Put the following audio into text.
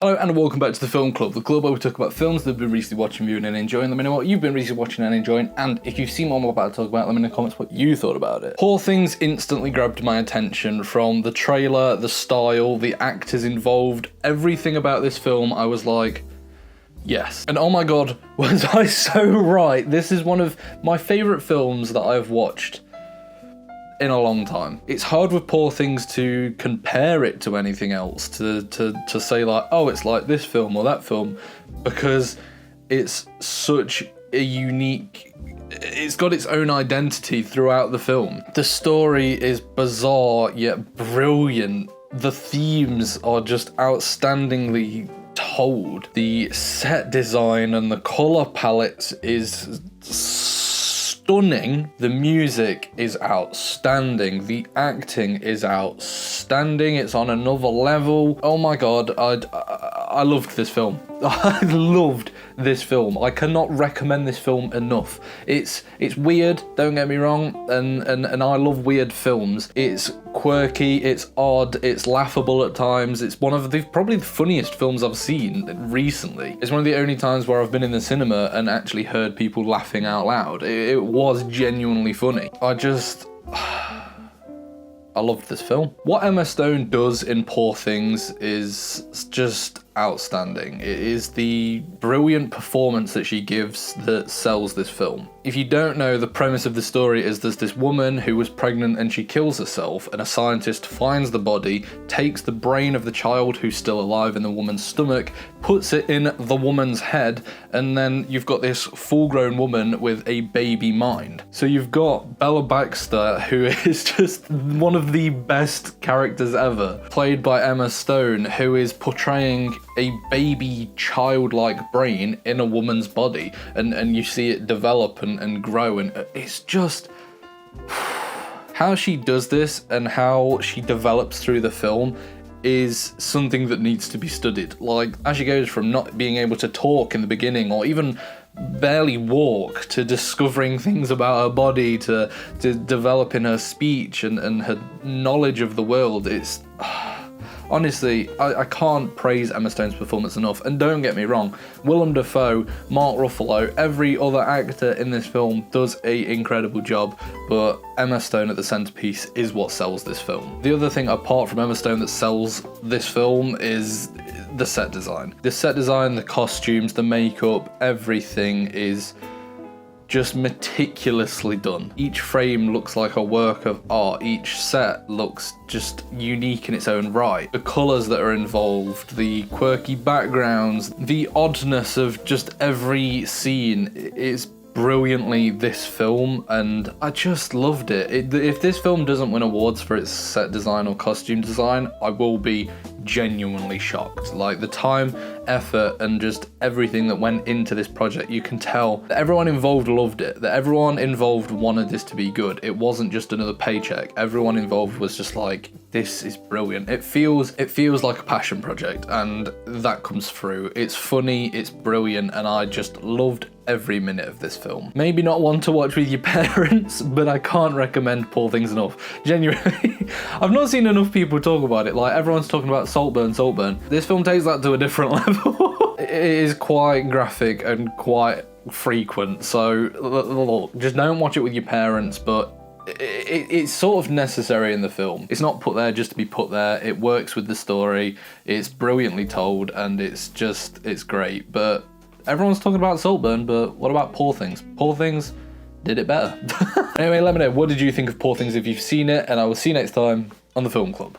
Hello and welcome back to the Film Club, the club where we talk about films that we've been recently watching, viewing and enjoying. Let me know what you've been recently watching and enjoying, and if you've seen what I'm about to talk about, let me know in the comments what you thought about it. Poor Things instantly grabbed my attention from the trailer, the style, the actors involved, everything about this film. I was like, yes. And oh my god, was I so right. This is one of my favourite films that I've watched in a long time. It's hard with Poor Things to compare it to anything else, to say like, oh, it's like this film or that film, because it's such a unique, it's got its own identity throughout the film. The story is bizarre yet brilliant. The themes are just outstandingly told. The set design and the colour palette is stunning. The music is outstanding. The acting is outstanding. It's on another level. Oh my god, I loved this film. I loved this film. I cannot recommend this film enough. It's weird, don't get me wrong, and I love weird films. It's quirky, it's odd, it's laughable at times. It's one of probably the funniest films I've seen recently. It's one of the only times where I've been in the cinema and actually heard people laughing out loud. It was genuinely funny. I loved this film. What Emma Stone does in Poor Things is just outstanding. It is the brilliant performance that she gives that sells this film. If you don't know, the premise of the story is there's this woman who was pregnant and she kills herself, and a scientist finds the body, takes the brain of the child who's still alive in the woman's stomach, puts it in the woman's head, and then you've got this full-grown woman with a baby mind. So you've got Bella Baxter, who is just one of the best characters ever, played by Emma Stone, who is portraying a baby childlike brain in a woman's body, and you see it develop and grow, and it's just how she does this and how she develops through the film is something that needs to be studied. Like, as she goes from not being able to talk in the beginning or even barely walk to discovering things about her body to developing her speech and her knowledge of the world, it's honestly, I can't praise Emma Stone's performance enough. And don't get me wrong, Willem Dafoe, Mark Ruffalo, every other actor in this film does an incredible job, but Emma Stone at the centerpiece is what sells this film. The other thing apart from Emma Stone that sells this film is the set design. The set design, the costumes, the makeup, everything is just meticulously done. Each frame looks like a work of art. Each set looks just unique in its own right. The colours that are involved, the quirky backgrounds, the oddness of just every scene is brilliantly this film, and I just loved it. If this film doesn't win awards for its set design or costume design, I will be genuinely shocked. Like, the time, effort, and just everything that went into this project, you can tell that everyone involved loved it, that everyone involved wanted this to be good. It wasn't just another paycheck. Everyone involved was just like, this is brilliant. It feels like a passion project, and that comes through. It's funny, it's brilliant, and I just loved every minute of this film. Maybe not one to watch with your parents, but I can't recommend Poor Things enough. Genuinely. I've not seen enough people talk about it. Like, everyone's talking about Saltburn. This film takes that to a different level. It is quite graphic and quite frequent, so look, just don't watch it with your parents, but it's sort of necessary in the film. It's not put there just to be put there. It works with the story. It's brilliantly told, and it's great. But everyone's talking about Saltburn, but what about Poor Things? Poor Things did it better. Anyway, let me know, what did you think of Poor Things if you've seen it, and I will see you next time on the Film Club.